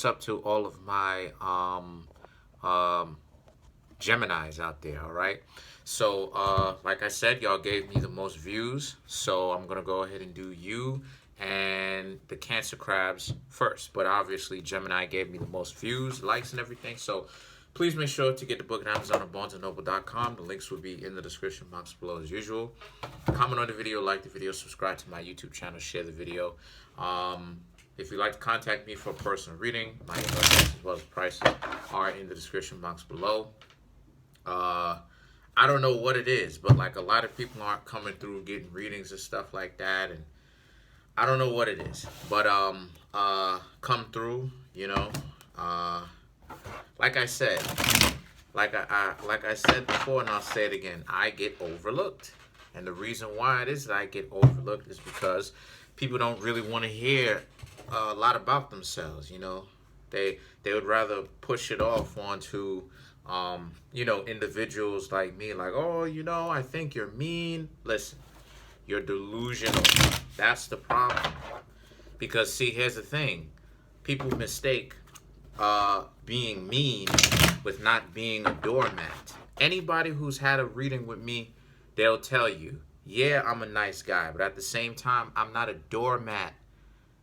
Up to all of my um, Geminis out there, all right? So, like I said, y'all gave me the most views, so I'm gonna go ahead and do you and the Cancer Crabs first. But obviously, Gemini gave me the most views, likes, and everything. So, please make sure to get the book at Amazon or BarnesandNoble.com. The links will be in the description box below as usual. Comment on the video, like the video, subscribe to my YouTube channel, share the video. If you'd like to contact me for a personal reading, my email address as well as prices are in the description box below. I don't know what it is, but like a lot of people aren't coming through getting readings and stuff like that, and I don't know what it is, but come through, you know. Uh, like I said, like I said before, and I'll say it again. I get overlooked, and the reason why it is that I get overlooked is because people don't really want to hear a lot about themselves. You know, they would rather push it off onto individuals like me. Like, oh, I think you're mean. Listen, you're delusional. That's the problem. Because see, here's the thing: people mistake being mean with not being a doormat. Anybody who's had a reading with me, they'll tell you, yeah, I'm a nice guy, but at the same time, I'm not a doormat.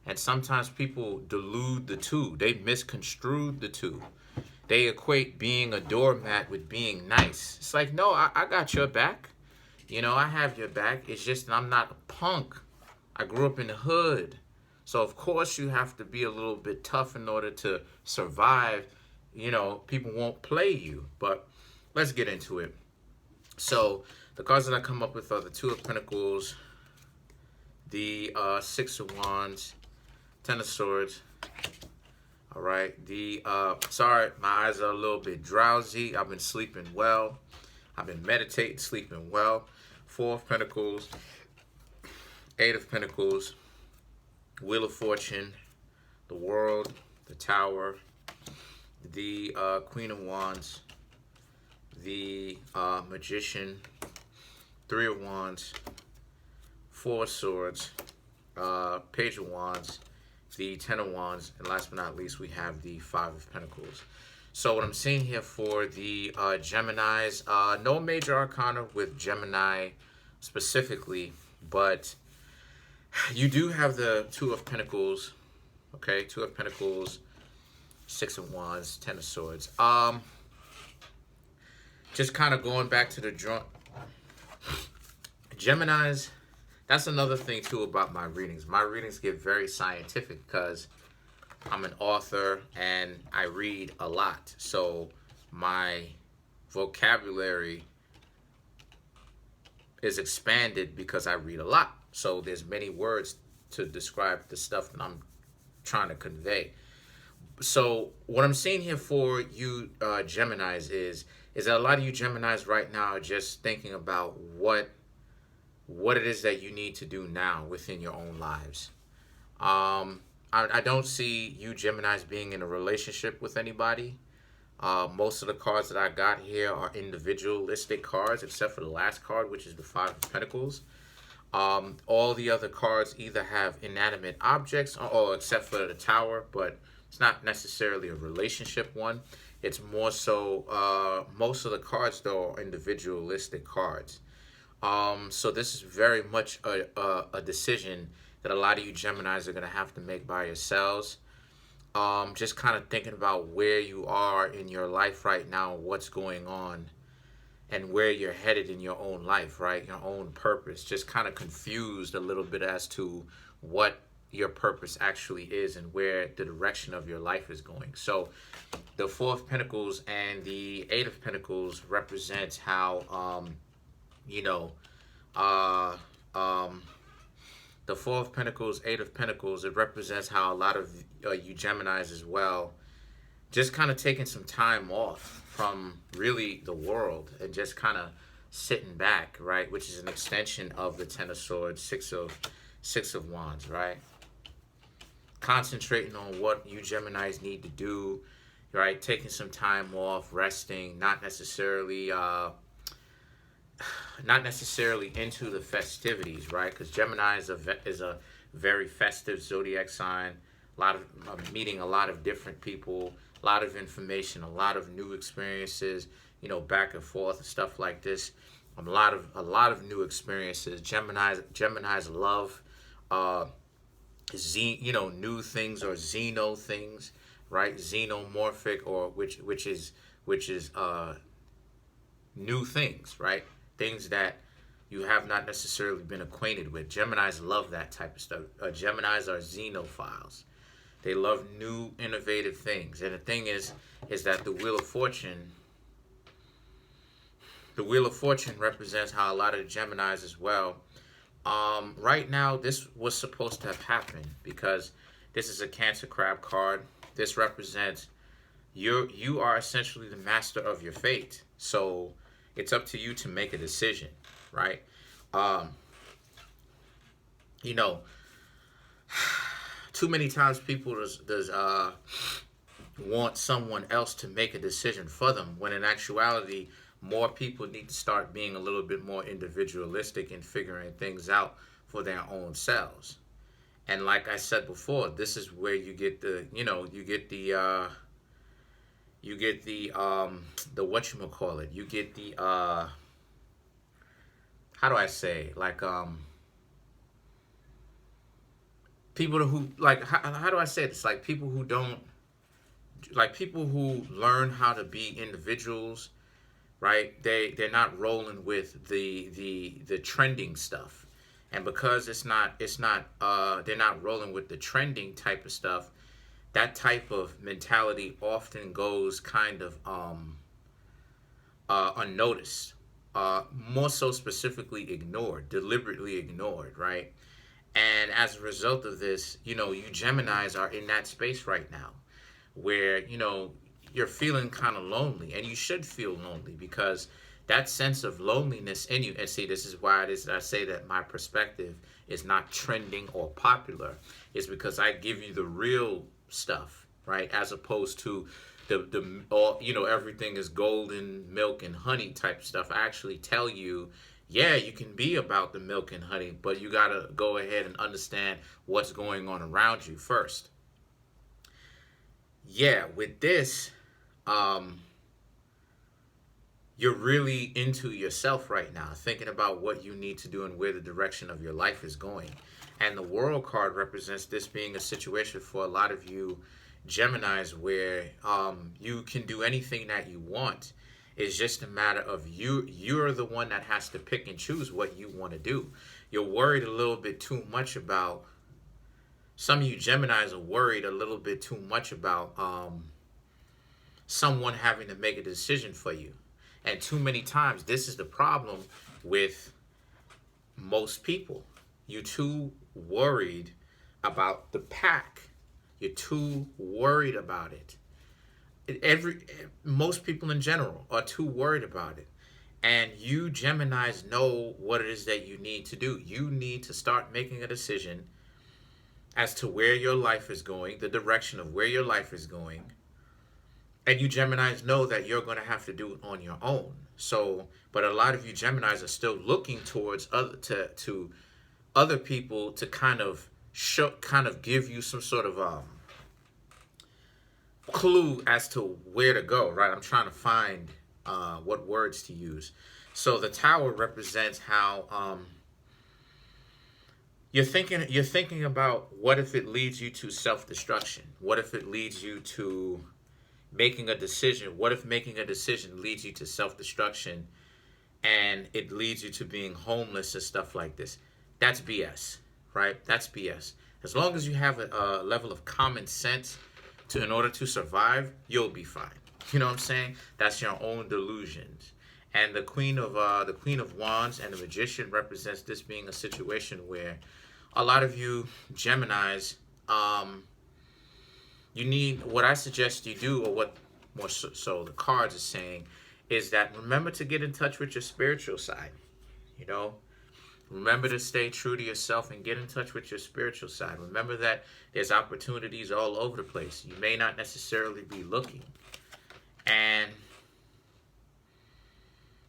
And sometimes people delude the two. They misconstrued the two. They equate being a doormat with being nice. It's like, no, I got your back. I have your back. It's just that I'm not a punk. I grew up in the hood. So, of course, you have to be a little bit tough in order to survive. People won't play you. But let's get into it. So, the cards that I come up with are the Two of Pentacles, the Six of Wands, Ten of Swords. All right. Sorry, my eyes are a little bit drowsy. I've been sleeping well. I've been meditating, sleeping well. Four of Pentacles, Eight of Pentacles, Wheel of Fortune, the World, the Tower, the Queen of Wands, the Magician, Three of Wands, Four of Swords, Page of Wands, the Ten of Wands, and last but not least, we have the Five of Pentacles. So what I'm seeing here for the Geminis, no major arcana with Gemini specifically, but you do have the Two of Pentacles, okay? Two of Pentacles, Six of Wands, Ten of Swords. Just kind of going back to the Geminis, that's another thing too about my readings. My readings get very scientific because I'm an author and I read a lot. So my vocabulary is expanded because I read a lot. So there's many words to describe the stuff that I'm trying to convey. So what I'm seeing here for you Geminis is that a lot of you Geminis right now are just thinking about what it is that you need to do now within your own lives. I don't see you Geminis being in a relationship with anybody. Most of the cards that I got here are individualistic cards, except for the last card, which is the Five of Pentacles. All the other cards either have inanimate objects, or except for the Tower, but it's not necessarily a relationship one. It's more so, most of the cards, though, are individualistic cards. So this is very much a decision that a lot of you Geminis are going to have to make by yourselves. Just kind of thinking about where you are in your life right now, what's going on, and where you're headed in your own life, right? Your own purpose. Just kind of confused a little bit as to what your purpose actually is and where the direction of your life is going. So the Four of Pentacles and the Eight of Pentacles represents how, the Four of Pentacles, Eight of Pentacles, it represents how a lot of you Geminis as well, just kind of taking some time off from really the world and just kind of sitting back, right? Which is an extension of the Ten of Swords, Six of Wands, right? Concentrating on what you Geminis need to do, right? Taking some time off, resting, not necessarily into the festivities, right? Because Gemini is a very festive zodiac sign. a lot of meeting a lot of different people, a lot of information, a lot of new experiences, you know, back and forth and stuff like this. A lot of new experiences. Gemini's love new things or xeno things, right? Xenomorphic, or which is new things, right? Things that you have not necessarily been acquainted with. Geminis love that type of stuff. Geminis are xenophiles. They love new, innovative things. And the thing is that the Wheel of Fortune represents how a lot of the Geminis as well. Right now, this was supposed to have happened because this is a Cancer Crab card. This represents you are essentially the master of your fate. So it's up to you to make a decision, right? You know, too many times people does want someone else to make a decision for them, when in actuality, more people need to start being a little bit more individualistic and figuring things out for their own selves. And like I said before, this is where you get the, you get the whatchamacallit, you get the how do I say, like people who, like, how do I say this, like people who don't, like people who learn how to be individuals, right? They're not rolling with the trending stuff. And because they're not rolling with the trending type of stuff, that type of mentality often goes kind of unnoticed, more so specifically ignored, deliberately ignored, right? And as a result of this, you Geminis are in that space right now where, you're feeling kind of lonely, and you should feel lonely, because that sense of loneliness in you, and see, this is why it is that I say that my perspective is not trending or popular, is because I give you the real stuff, right? As opposed to the all, everything is golden milk and honey type stuff. I actually tell you, yeah, you can be about the milk and honey, but you got to go ahead and understand what's going on around you first. Yeah, with this, you're really into yourself right now, thinking about what you need to do and where the direction of your life is going. And the World card represents this being a situation for a lot of you Geminis where you can do anything that you want. It's just a matter of you're the one that has to pick and choose what you want to do. You're worried a little bit too much about, some of you Geminis are worried a little bit too much about someone having to make a decision for you. And too many times, this is the problem with most people. You're too worried about the pack. You're too worried about it. Most people in general are too worried about it. And you Geminis know what it is that you need to do. You need to start making a decision as to where your life is going, the direction of where your life is going. And you Geminis know that you're going to have to do it on your own. So, but a lot of you Geminis are still looking towards other people to kind of give you some sort of clue as to where to go, right? I'm trying to find what words to use. So the Tower represents how you're thinking about, what if it leads you to self-destruction? What if it leads you to making a decision? What if making a decision leads you to self-destruction and it leads you to being homeless and stuff like this? That's BS, right? That's BS. As long as you have a level of common sense in order to survive, you'll be fine. You know what I'm saying? That's your own delusions. And the Queen of Wands and the Magician represents this being a situation where a lot of you Geminis, you need, what I suggest you do, or what more so the cards are saying, is that remember to get in touch with your spiritual side. Remember to stay true to yourself and get in touch with your spiritual side. Remember that there's opportunities all over the place. You may not necessarily be looking. And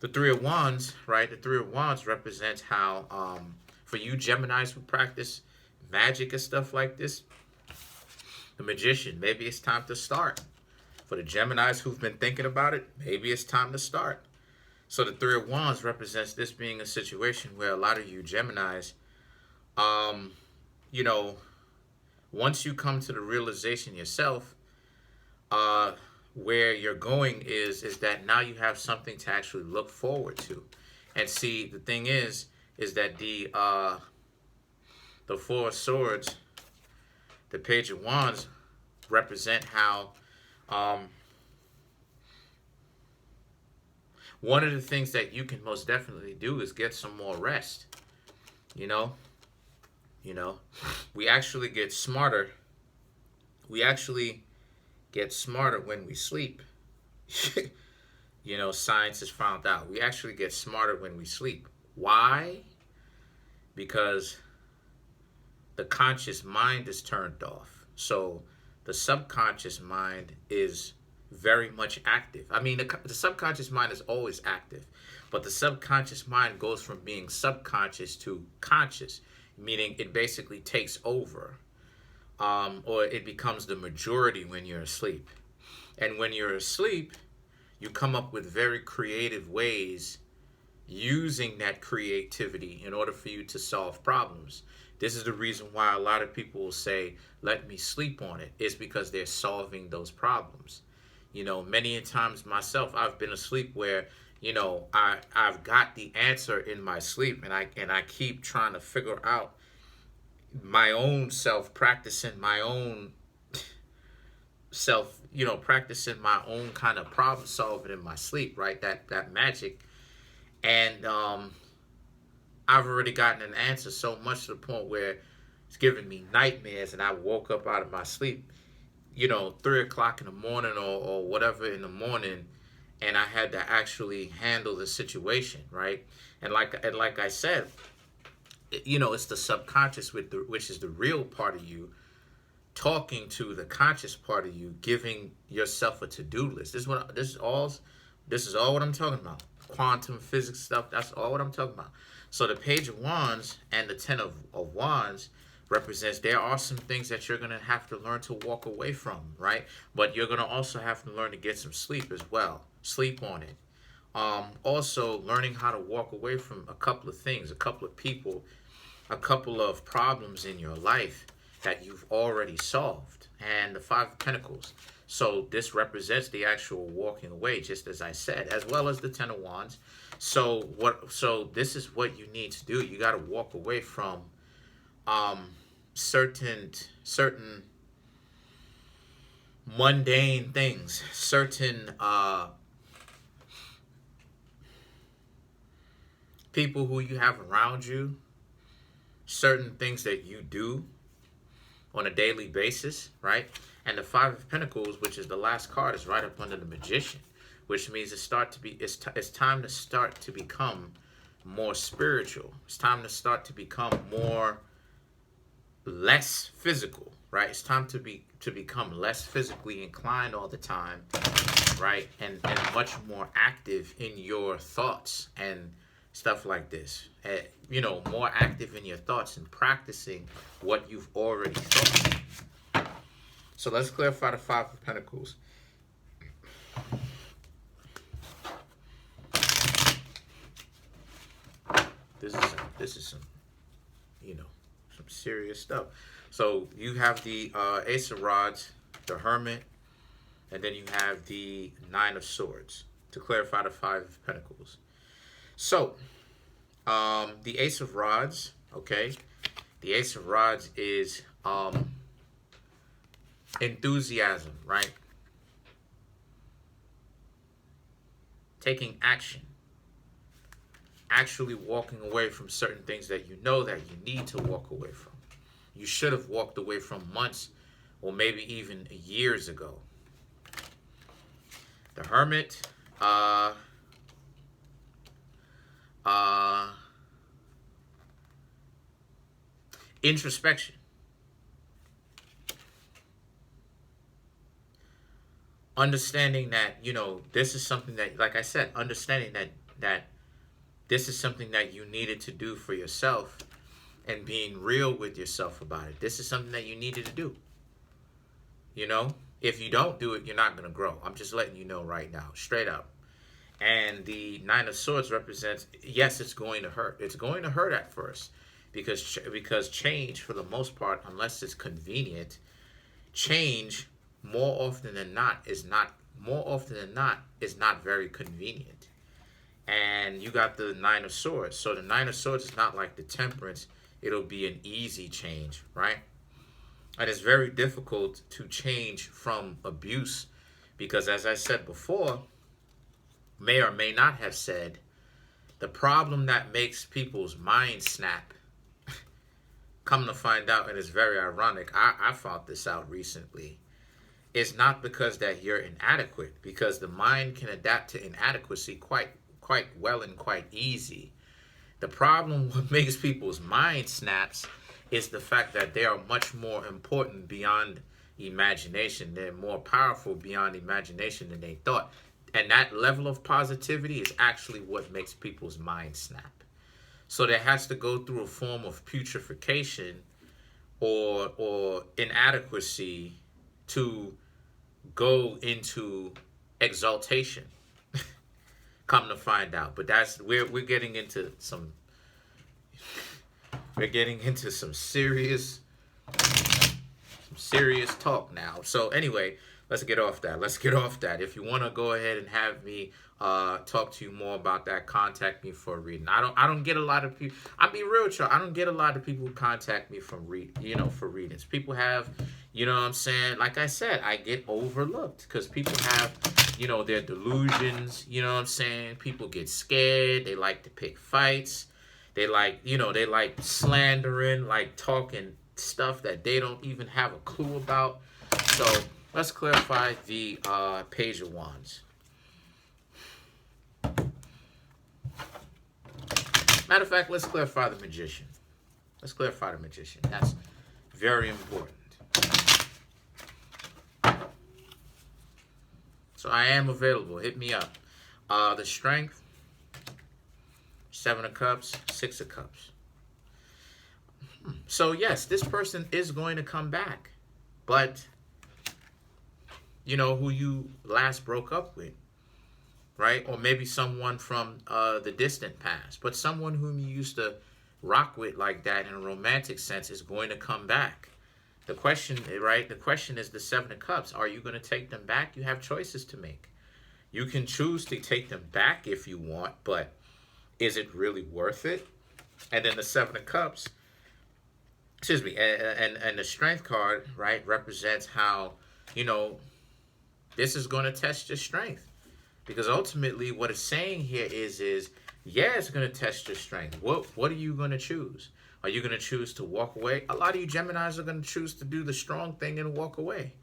the Three of Wands, right? The Three of Wands represents how, for you Geminis who practice magic and stuff like this, The Magician, maybe it's time to start. For the Geminis who've been thinking about it, maybe it's time to start. So the Three of Wands represents this being a situation where a lot of you Geminis, you know, once you come to the realization yourself, where you're going is that now you have something to actually look forward to. And see, the thing is that the Four of Swords, the Page of Wands, represent how one of the things that you can most definitely do is get some more rest. You know, we actually get smarter. We actually get smarter when we sleep. You know, science has found out. We actually get smarter when we sleep. Why? Because the conscious mind is turned off. So the subconscious mind is very much active. I mean, the subconscious mind is always active, but the subconscious mind goes from being subconscious to conscious, meaning it basically takes over, or it becomes the majority when you're asleep. And when you're asleep, you come up with very creative ways using that creativity in order for you to solve problems. This is the reason why a lot of people will say, let me sleep on it. It's because they're solving those problems. You know, many times myself, I've been asleep where, you know, I've got the answer in my sleep, and I keep trying to figure out my own self, practicing my own self, you know, practicing my own kind of problem solving in my sleep, right? That magic. And I've already gotten an answer so much to the point where it's giving me nightmares, and I woke up out of my sleep, you know, 3 o'clock in the morning or whatever in the morning, and I had to actually handle the situation, right? And like I said, you know, it's the subconscious which is the real part of you talking to the conscious part of you, giving yourself a to-do list. This is all what I'm talking about. Quantum physics stuff, that's all what I'm talking about. So the Page of Wands and the Ten of Wands represents there are some things that you're going to have to learn to walk away from, right? But you're going to also have to learn to get some sleep as well. Sleep on it. Also, learning how to walk away from a couple of things, a couple of people, a couple of problems in your life that you've already solved. And the Five of Pentacles. So this represents the actual walking away, just as I said, as well as the Ten of Wands. So this is what you need to do. You got to walk away from certain mundane things, certain people who you have around you, certain things that you do on a daily basis, right? And the Five of Pentacles, which is the last card, is right up under the Magician, which means it's time to start to become more spiritual. It's time to start to become less physical, right? It's time to become less physically inclined all the time, right? And much more active in your thoughts and stuff like this. You know, more active in your thoughts and practicing what you've already thought. So let's clarify the Five of Pentacles. This is some, you know, some serious stuff. So you have the Ace of Rods, the Hermit, and then you have the Nine of Swords to clarify the Five of Pentacles. So the Ace of Rods, okay, the Ace of Rods is enthusiasm, right? Taking action. Actually walking away from certain things that you know that you need to walk away from. You should have walked away from months or maybe even years ago. The Hermit, introspection. Understanding that, you know, this is something that, like I said, understanding that this is something that you needed to do for yourself and being real with yourself about it. This is something that you needed to do. You know, if you don't do it, you're not going to grow. I'm just letting you know right now, straight up. And the Nine of Swords represents, yes, it's going to hurt. It's going to hurt at first because change, for the most part, unless it's convenient, change more often than not is not very convenient. And you got the Nine of Swords. So the Nine of Swords is not like the Temperance. It'll be an easy change, right? And it's very difficult to change from abuse because, as I said before, may or may not have said, the problem that makes people's minds snap, come to find out, and it's very ironic, I found this out recently, it's not because that you're inadequate, because the mind can adapt to inadequacy quite well and quite easy. The problem what makes people's mind snaps is the fact that they are much more important beyond imagination. They're more powerful beyond imagination than they thought. And that level of positivity is actually what makes people's minds snap. So there has to go through a form of putrefaction or inadequacy to go into exaltation. Come to find out. But that's we're getting into some serious talk now. So anyway, let's get off that. If you want to go ahead and have me talk to you more about that, contact me for a reading. I don't get a lot of people. I'll be real with you. I don't get a lot of people who contact me for readings. People have, you know what I'm saying? Like I said, I get overlooked because people have, their delusions. You know what I'm saying? People get scared. They like to pick fights. They like slandering, like talking stuff that they don't even have a clue about. So let's clarify the Page of Wands. Matter of fact, let's clarify the Magician. That's very important. So I am available. Hit me up. The Strength, Seven of Cups, Six of Cups. So yes, this person is going to come back. But who you last broke up with, right? Or maybe someone from the distant past. But someone whom you used to rock with like that in a romantic sense is going to come back. The question, right? The question is the Seven of Cups. Are you going to take them back? You have choices to make. You can choose to take them back if you want, but is it really worth it? And then the Seven of Cups, and the Strength card, right, represents how, this is going to test your strength. Because ultimately what it's saying here is yeah, it's going to test your strength. What are you going to choose? Are you going to choose to walk away? A lot of you Geminis are going to choose to do the strong thing and walk away.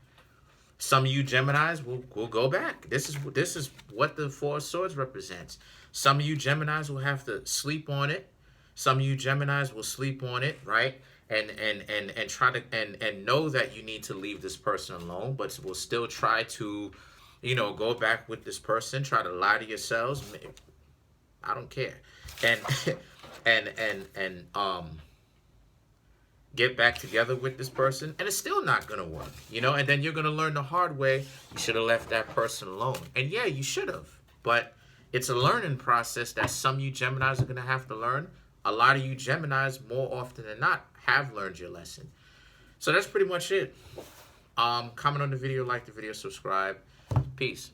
Some of you Geminis will go back. This is what the Four of Swords represents. Some of you Geminis will have to sleep on it. Some of you Geminis will sleep on it, right? And try to and know that you need to leave this person alone, but will still try to, go back with this person, try to lie to yourselves. I don't care. And get back together with this person, and it's still not gonna work, and then you're gonna learn the hard way. You should have left that person alone. And yeah, you should have, but it's a learning process that some of you Geminis are gonna have to learn. A lot of you Geminis, more often than not, have learned your lesson. So that's pretty much it. Comment on the video, like the video, subscribe. Peace.